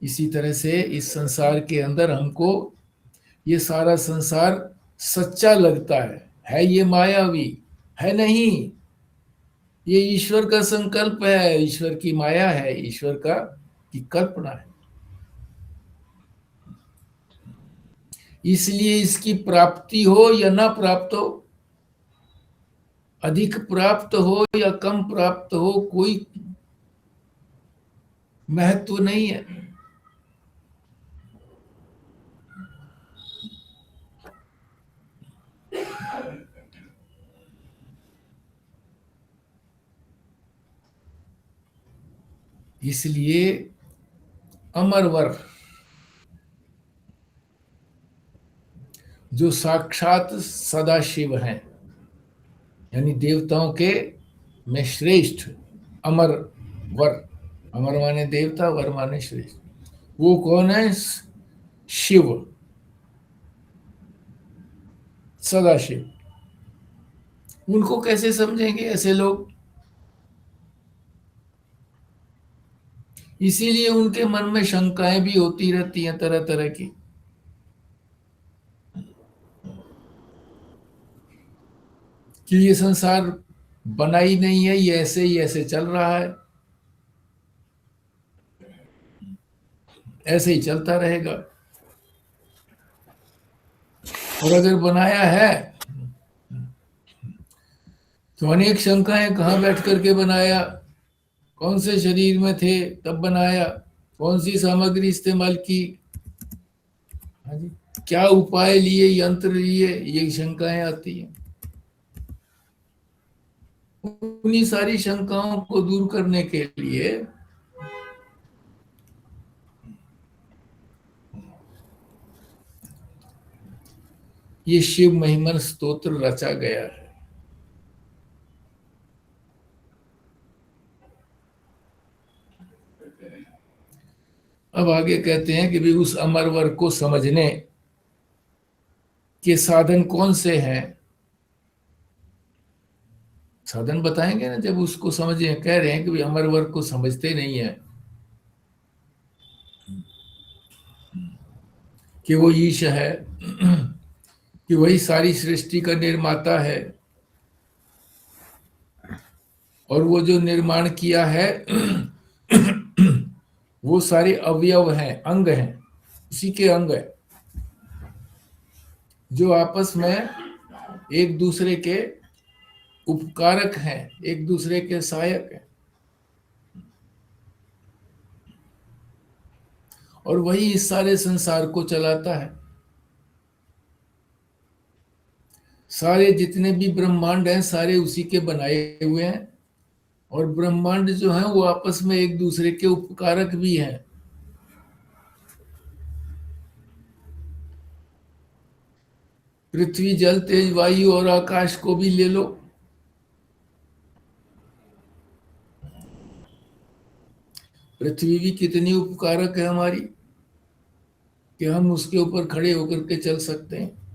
इसी तरह से इस संसार के अंदर हमको ये सारा संसार सच्चा लगता है ये मायावी है नहीं। ये ईश्वर का संकल्प है, ईश्वर की माया है, ईश्वर का की कल्पना है। इसलिए इसकी प्राप्ति हो या ना प्राप्त हो, अधिक प्राप्त हो या कम प्राप्त हो, कोई महत्व नहीं है। इसलिए अमरवर जो साक्षात सदाशिव हैं, यानी देवताओं के में श्रेष्ठ अमर वर, अमर माने देवता, वर माने श्रेष्ठ, वो कौन है? शिव, सदाशिव। उनको कैसे समझेंगे ऐसे लोग? इसीलिए उनके मन में शंकाएं भी होती रहती हैं तरह तरह की। कि ये संसार बना ही नहीं है, ये ऐसे चल रहा है, ऐसे ही चलता रहेगा। और अगर बनाया है तो अनेक शंकाएं, कहाँ बैठ करके बनाया, कौन से शरीर में थे तब बनाया, कौन सी सामग्री इस्तेमाल की, हाँ जी, क्या उपाय लिए, यंत्र लिए, ये शंकाएं आती हैं। उन्हीं सारी शंकाओं को दूर करने के लिए ये शिव महिमन स्तोत्र रचा गया है। अब आगे कहते हैं कि भी उस अमरवर को समझने के साधन कौन से हैं। साधन बताएंगे ना जब उसको समझे। कह रहे हैं कि भी अमरवर को समझते नहीं है कि वो ईश है, कि वही सारी सृष्टि का निर्माता है, और वो जो निर्माण किया है वो सारे अवयव हैं, अंग हैं, उसी के अंग है, जो आपस में एक दूसरे के उपकारक हैं, एक दूसरे के सहायक हैं। और वही इस सारे संसार को चलाता है। सारे जितने भी ब्रह्मांड हैं सारे उसी के बनाए हुए हैं। और ब्रह्मांड जो है वो आपस में एक दूसरे के उपकारक भी हैं। पृथ्वी, जल, तेज, वायु और आकाश को भी ले लो। पृथ्वी भी कितनी उपकारक है हमारी, कि हम उसके ऊपर खड़े होकर के चल सकते हैं।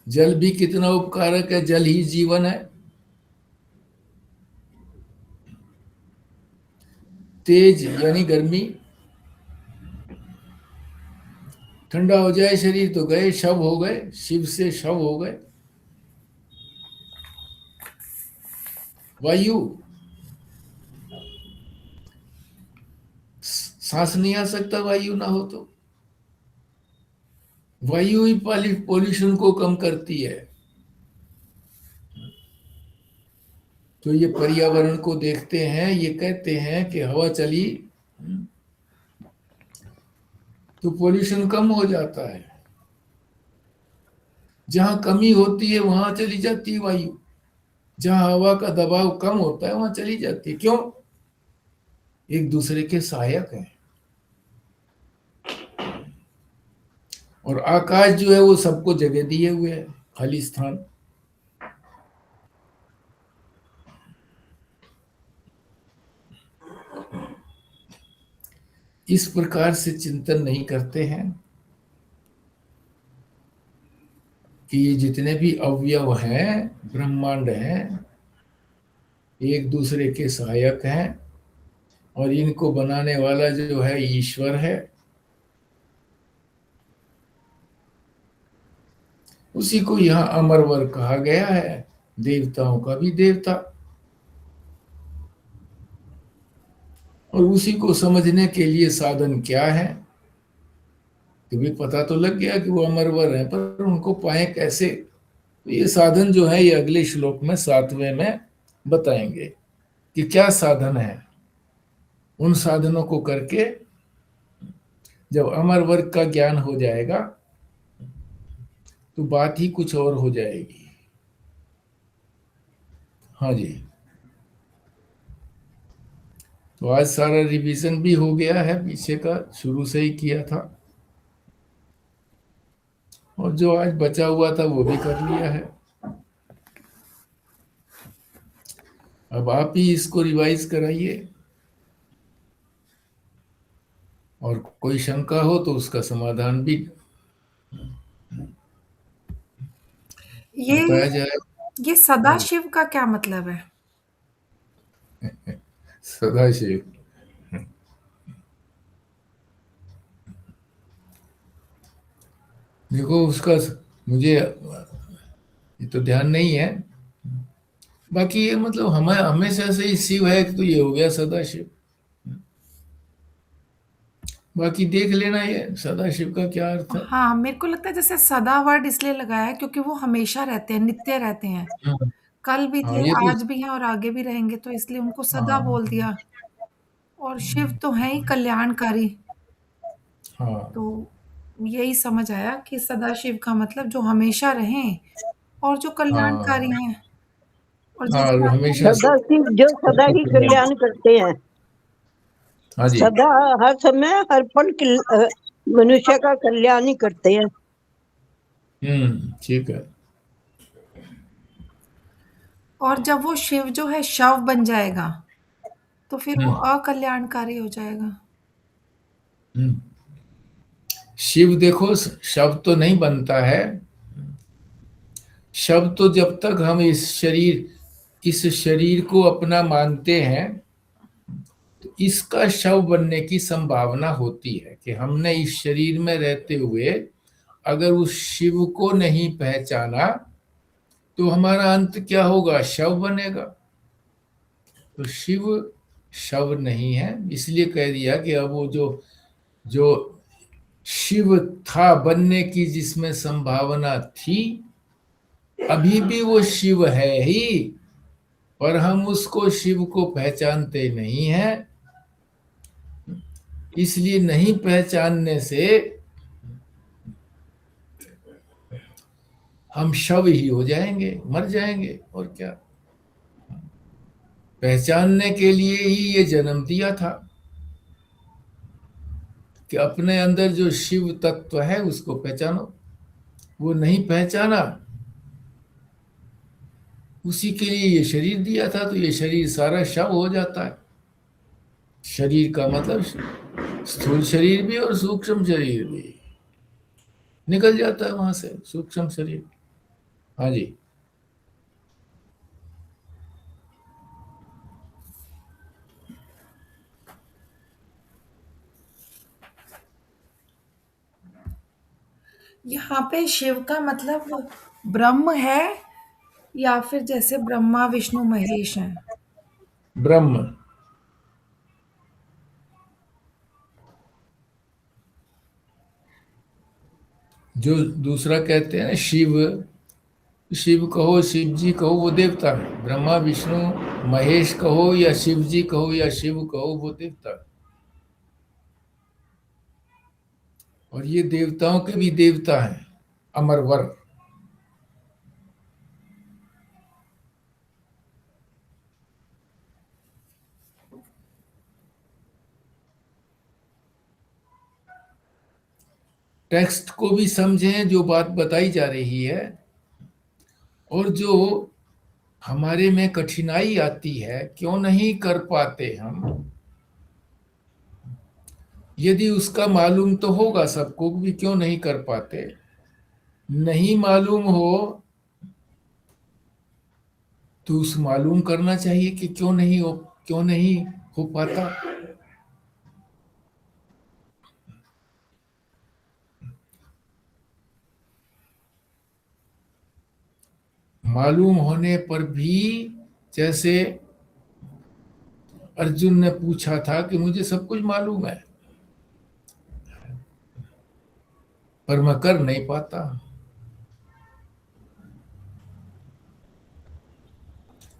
जल भी कितना उपकारक है, जल ही जीवन है। तेज यानी गर्मी, ठंडा हो जाए शरीर तो गए, शव हो गए, शिव से शव हो गए। वायु सांस नहीं आ सकता वायु ना हो तो। वायु ही पॉल्यूशन को कम करती है। तो ये पर्यावरण को देखते हैं, ये कहते हैं कि हवा चली तो पॉल्यूशन कम हो जाता है। जहां कमी होती है वहां चली जाती है वायु, जहां हवा का दबाव कम होता है वहां चली जाती है। क्यों? एक दूसरे के सहायक हैं। और आकाश जो है वो सबको जगह दिए हुए है, खाली स्थान। इस प्रकार से चिंतन नहीं करते हैं कि ये जितने भी अवयव हैं, ब्रह्मांड हैं, एक दूसरे के सहायक हैं और इनको बनाने वाला जो है ईश्वर है। उसी को यहाँ अमरवर कहा गया है, देवताओं का भी देवता। और उसी को समझने के लिए साधन क्या है? तुम्हें पता तो लग गया कि वो अमरवर है, पर उनको पाए कैसे? तो ये साधन जो है ये अगले श्लोक में 7वें में बताएंगे कि क्या साधन है। उन साधनों को करके जब अमर वर्ग का ज्ञान हो जाएगा तो बात ही कुछ और हो जाएगी। हाँ जी। तो आज सारा रिवीजन भी हो गया है, पीछे का शुरू से ही किया था, और जो आज बचा हुआ था वो भी कर लिया है। अब आप ही इसको रिवाइज कराइए, और कोई शंका हो तो उसका समाधान भी ये बताया जाए। ये सदाशिव का क्या मतलब है? सदाशिव, देखो उसका मुझे ये तो ध्यान नहीं है। बाकी ये मतलब हमें हमेशा से ही शिव है तो ये हो गया सदाशिव। बाकी देख लेना ये सदाशिव का क्या अर्थ है। हाँ, मेरे को लगता है जैसे सदा वर्ड इसलिए लगाया है क्योंकि वो हमेशा रहते हैं, नित्य रहते हैं। हाँ कल भी हाँ, थे, ये तो आज भी हैं और आगे भी रहेंगे, तो इसलिए उनको सदा हाँ बोल दिया। और शिव तो है ही कल्याणकारी, हाँ तो यही समझ आया कि सदाशिव का मतलब जो हमेशा रहें और जो कल्याणकारी हाँ हैं। और हाँ, जैसे आपने हमेशा सदा शिव जो सदा ही कल्याण करते हैं, हाँ जी। सदा हर समय हर पल मनुष्य का कल्याण ही करते हैं। ठीक है। और जब वो शिव जो है शव बन जाएगा तो फिर वो हम्म अकल्याणकारी हो जाएगा। हम्म। शिव देखो शब्द तो नहीं बनता है। शब्द तो जब तक हम इस शरीर को अपना मानते हैं तो इसका शव बनने की संभावना होती है कि हमने इस शरीर में रहते हुए अगर उस शिव को नहीं पहचाना तो हमारा अंत क्या होगा? शव बनेगा। तो शिव शव नहीं है, इसलिए कह दिया कि अब वो जो जो शिव था बनने की, जिसमें संभावना थी, अभी भी वो शिव है ही, पर हम उसको शिव को पहचानते नहीं हैं। इसलिए नहीं पहचानने से हम शव ही हो जाएंगे, मर जाएंगे, और क्या। पहचानने के लिए ही ये जन्म दिया था कि अपने अंदर जो शिव तत्व है उसको पहचानो। वो नहीं पहचाना, उसी के लिए ये शरीर दिया था, तो ये शरीर सारा शव हो जाता है। शरीर का मतलब स्थूल शरीर भी और सूक्ष्म शरीर भी निकल जाता है वहां से, सूक्ष्म शरीर। हाँ जी। यहाँ पे शिव का मतलब ब्रह्म है या फिर जैसे ब्रह्मा विष्णु महेश हैं? ब्रह्म। जो दूसरा कहते हैं ना शिव, शिव कहो, शिव जी कहो, वो देवता है। ब्रह्मा विष्णु महेश कहो या शिव जी कहो या शिव कहो, वो देवता है। और ये देवताओं के भी देवता हैं, अमरवर। टेक्स्ट को भी समझें जो बात बताई जा रही है, और जो हमारे में कठिनाई आती है, क्यों नहीं कर पाते हम, यदि उसका मालूम तो होगा सबको भी क्यों नहीं कर पाते, नहीं मालूम हो तो उस मालूम करना चाहिए कि क्यों नहीं हो पाता। मालूम होने पर भी, जैसे अर्जुन ने पूछा था कि मुझे सब कुछ मालूम है पर मैं कर नहीं पाता,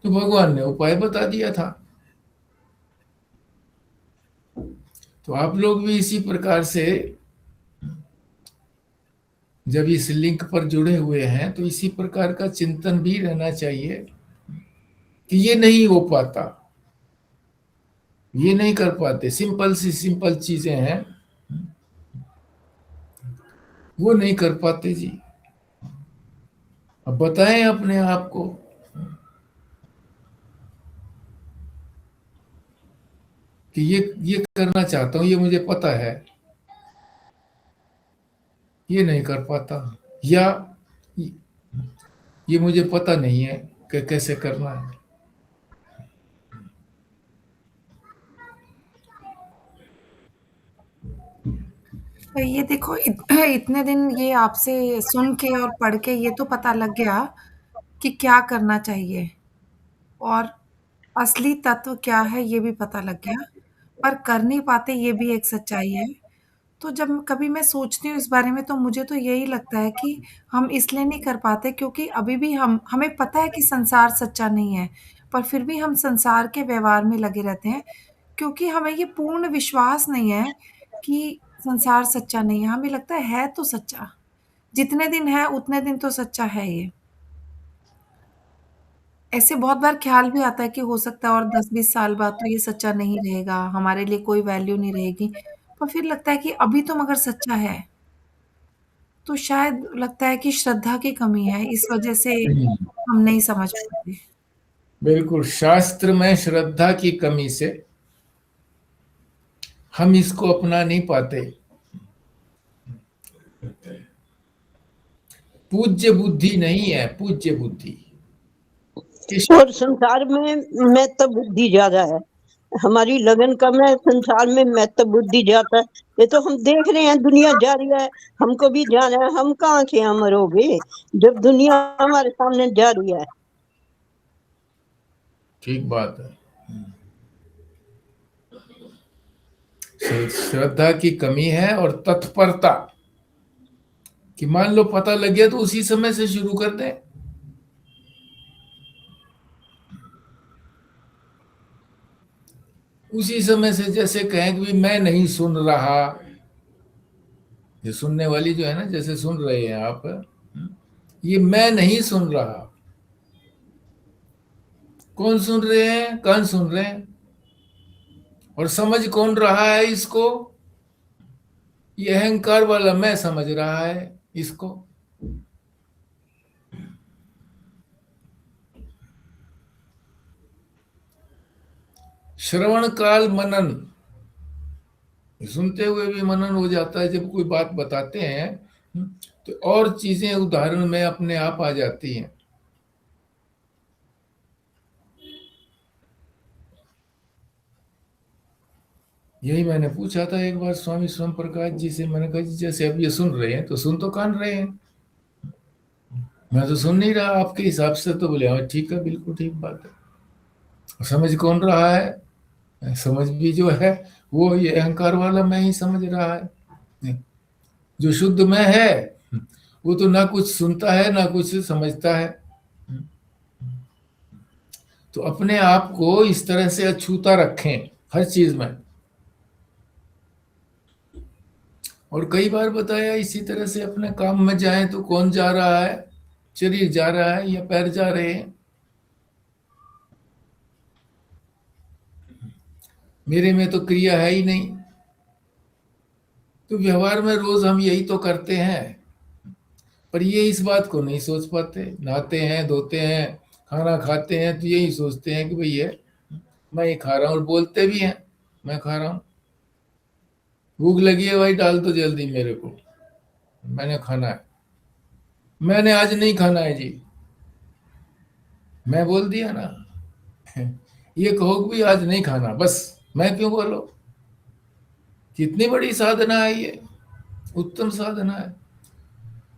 तो भगवान ने उपाय बता दिया था। तो आप लोग भी इसी प्रकार से जब इस लिंक पर जुड़े हुए हैं तो इसी प्रकार का चिंतन भी रहना चाहिए कि ये नहीं हो पाता, ये नहीं कर पाते, सिंपल सी सिंपल चीजें हैं वो नहीं कर पाते जी। अब बताएं अपने आप को कि ये करना चाहता हूं, ये मुझे पता है, ये नहीं कर पाता, या ये मुझे पता नहीं है कि कैसे करना है। तो ये देखो इतने दिन ये आपसे सुन के और पढ़ के ये तो पता लग गया कि क्या करना चाहिए और असली तत्व क्या है ये भी पता लग गया, पर कर नहीं पाते ये भी एक सच्चाई है। तो जब कभी मैं सोचती हूँ इस बारे में तो मुझे तो यही लगता है कि हम इसलिए नहीं कर पाते क्योंकि अभी भी हमें पता है कि संसार सच्चा नहीं है, पर फिर भी हम संसार के व्यवहार में लगे रहते हैं क्योंकि हमें ये पूर्ण विश्वास नहीं है कि संसार सच्चा नहीं है। हमें लगता है तो सच्चा, जितने दिन है उतने दिन तो सच्चा है ये। ऐसे बहुत बार ख्याल भी आता है कि हो सकता है और 10-20 साल बाद तो ये सच्चा नहीं रहेगा, हमारे लिए कोई वैल्यू नहीं रहेगी। पर फिर लगता है कि अभी तो मगर सच्चा है। तो शायद लगता है कि श्रद्धा की कमी है, इस वजह से हम नहीं समझ पाते। बिल्कुल, शास्त्र में श्रद्धा की कमी से हम इसको अपना नहीं पाते। पूज्य बुद्धि नहीं है, पूज्य बुद्धि। और संसार में महत्व बुद्धि ज्यादा है, हमारी लगन कम है, संसार में महत्व बुद्धि ज्यादा है। ये तो हम देख रहे हैं, दुनिया जा रही है, हमको भी जाना है, हम कहाँ से अमर हो गए जब दुनिया हमारे सामने जा रही है। ठीक बात है। श्रद्धा की कमी है और तत्परता कि मान लो पता लग गया तो उसी समय से शुरू कर दें। उसी समय से, जैसे कहें कि मैं नहीं सुन रहा, ये सुनने वाली जो है ना, जैसे सुन रहे हैं आप, ये मैं नहीं सुन रहा। कौन सुन रहे हैं, कौन सुन रहे हैं, और समझ कौन रहा है इसको? ये अहंकार वाला मैं समझ रहा है इसको। श्रवण काल मनन, सुनते हुए भी मनन हो जाता है। जब कोई बात बताते हैं तो और चीजें उदाहरण में अपने आप आ जाती हैं। यही मैंने पूछा था एक बार स्वामी स्वयं प्रकाश जी से, मैंने कहा जी जैसे अब ये सुन रहे हैं तो सुन तो कान रहे हैं, मैं तो सुन नहीं रहा आपके हिसाब से। तो बोले हाँ ठीक है, बिल्कुल ठीक बात है। समझ कौन रहा है? समझ भी जो है वो ये अहंकार वाला मैं ही समझ रहा है। जो शुद्ध मैं है वो तो ना कुछ सुनता है ना कुछ समझता है। तो अपने आप को इस तरह से अछूता रखें हर चीज में। और कई बार बताया इसी तरह से अपने काम में जाएं तो कौन जा रहा है, शरीर जा रहा है या पैर जा रहे हैं। मेरे में तो क्रिया है ही नहीं। तो व्यवहार में रोज हम यही तो करते हैं, पर ये इस बात को नहीं सोच पाते। नहाते हैं, धोते हैं, खाना खाते हैं तो यही सोचते हैं कि भाई ये मैं ये खा रहा हूँ, और बोलते भी हैं मैं खा रहा हूँ। भूख लगी है भाई, डाल दो जल्दी मेरे को, मैंने खाना है। मैंने आज नहीं खाना है जी, मैं बोल दिया ना। ये कहो कि आज नहीं खाना, बस मैं क्यों बोलो। कितनी बड़ी साधना है ये, उत्तम साधना है,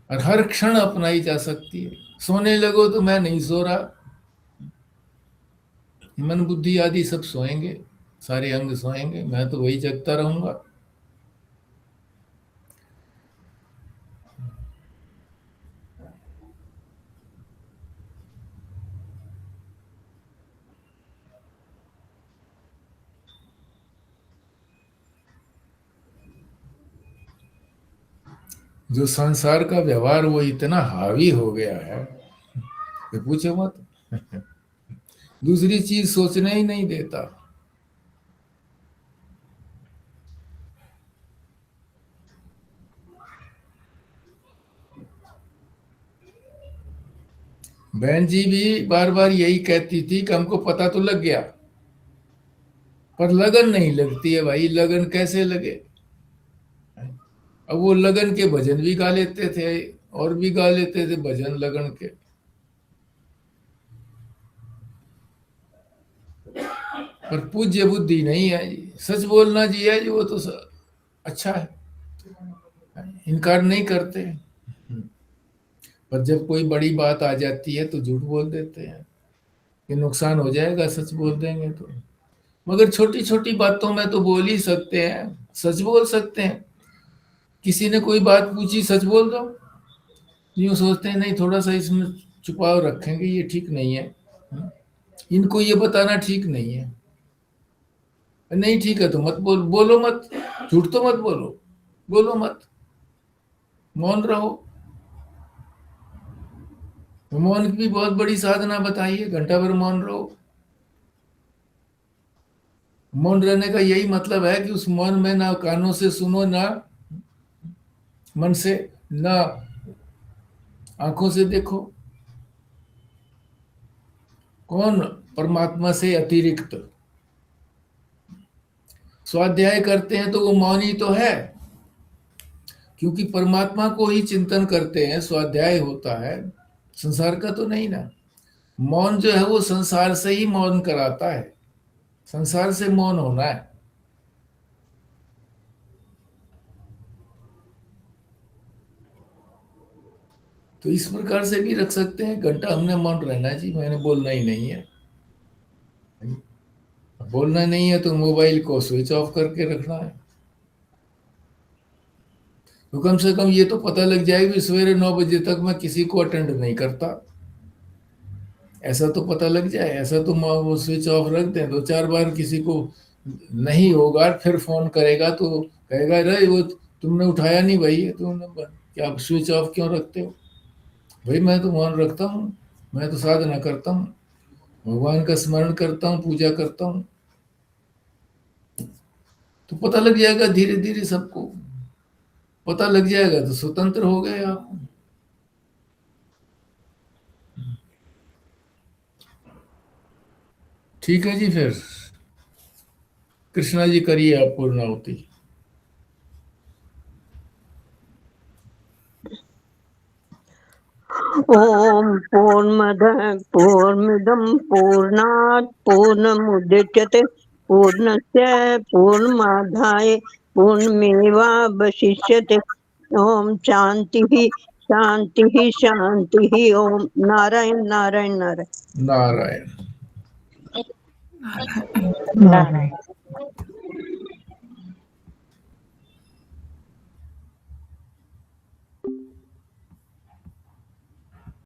और हर क्षण अपनाई जा सकती है। सोने लगो तो मैं नहीं सो रहा, मन बुद्धि आदि सब सोएंगे, सारे अंग सोएंगे, मैं तो वही जगता रहूंगा। जो संसार का व्यवहार वो इतना हावी हो गया है कि पूछो मत। दूसरी चीज सोचने ही नहीं देता। बहन जी भी बार बार यही कहती थी कि हमको पता तो लग गया, पर लगन नहीं लगती है भाई। लगन कैसे लगे। अब वो लगन के भजन भी गा लेते थे और भी गा लेते थे भजन लगन के, पर पूज्य बुद्धि नहीं है जी। सच बोलना जी है जी, वो तो अच्छा है, इनकार नहीं करते। पर जब कोई बड़ी बात आ जाती है तो झूठ बोल देते हैं कि नुकसान हो जाएगा सच बोल देंगे तो। मगर छोटी छोटी बातों में तो बोल ही सकते हैं, सच बोल सकते हैं। किसी ने कोई बात पूछी, सच बोल दो। यूं सोचते हैं नहीं थोड़ा सा इसमें छुपाव रखेंगे, ये ठीक नहीं है, इनको ये बताना ठीक नहीं है। नहीं ठीक है तो मत बोलो मत, झूठ तो मत बोलो, बोलो मत, मौन रहो। मौन की भी बहुत बड़ी साधना बताई है, घंटा भर मौन रहो। मौन रहने का यही मतलब है कि उस मौन में ना कानों से सुनो, ना मन से, ना आंखों से देखो। कौन? परमात्मा से अतिरिक्त। स्वाध्याय करते हैं तो वो मौन ही तो है, क्योंकि परमात्मा को ही चिंतन करते हैं, स्वाध्याय होता है, संसार का तो नहीं ना। मौन जो है वो संसार से ही मौन कराता है, संसार से मौन होना है। तो इस प्रकार से भी रख सकते हैं, घंटा हमने मौन रहना है जी, मैंने बोलना ही नहीं है। बोलना नहीं है तो मोबाइल को स्विच ऑफ करके रखना है। तो कम से कम ये तो पता लग जाएगा कि सवेरे 9 बजे तक मैं किसी को अटेंड नहीं करता, ऐसा तो पता लग जाए। ऐसा तो वो स्विच ऑफ रख दें, 2-4 बार किसी को नहीं होगा, फिर फोन करेगा तो कहेगा अरे वो तुमने उठाया नहीं भाई, तुमने क्या स्विच ऑफ क्यों रखते हो। भाई मैं तो मौन रखता हूँ, मैं तो साधना करता हूँ, भगवान का स्मरण करता हूँ, पूजा करता हूँ। तो पता लग जाएगा, धीरे धीरे सबको पता लग जाएगा, तो स्वतंत्र हो गए आप। ठीक है जी, फिर कृष्णा जी करिए आप पूर्णाहुति। ओम पूर्णमदः पूर्णमिदं पूर्णात् पूर्णमुदच्यते पूर्णस्य पूर्णमादाय पूर्णमेवावशिष्यते। ओम शांति शांति शांति। ओम नारायण नारायण नारायण नारायण नारायण। नारायण।